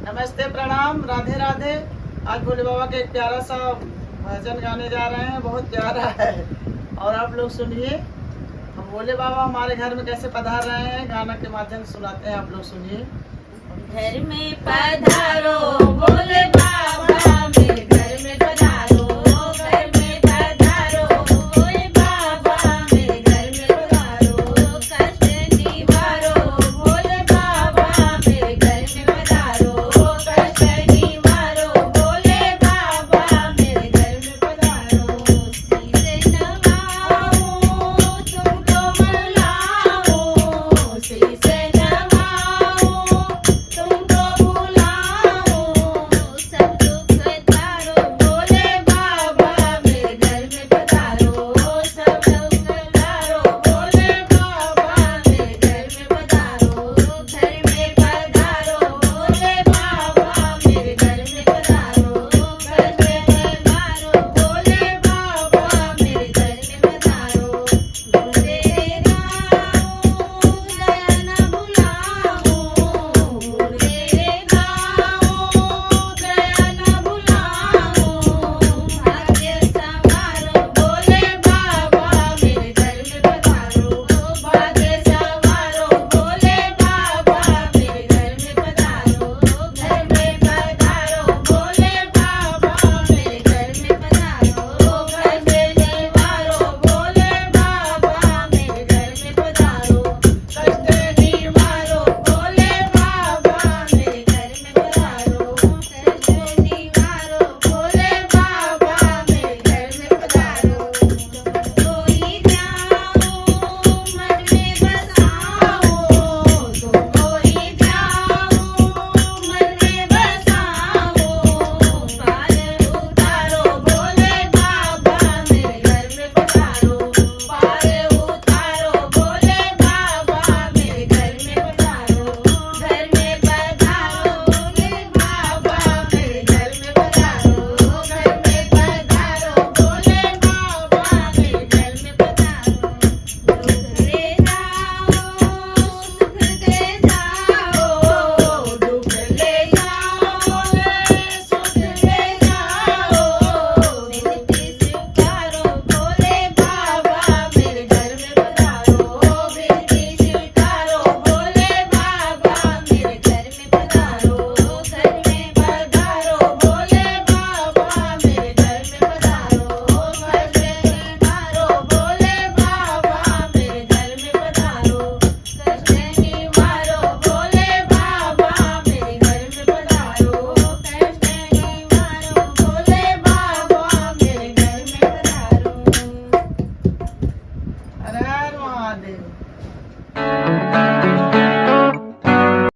नमस्ते, प्रणाम, राधे राधे। आज भोले बाबा के एक प्यारा सा भजन गाने जा रहे हैं, बहुत प्यारा है और आप लोग सुनिए। हम भोले बाबा हमारे घर में कैसे पधार रहे हैं, गाना के माध्यम से सुनाते हैं, आप लोग सुनिए। घर में पधारे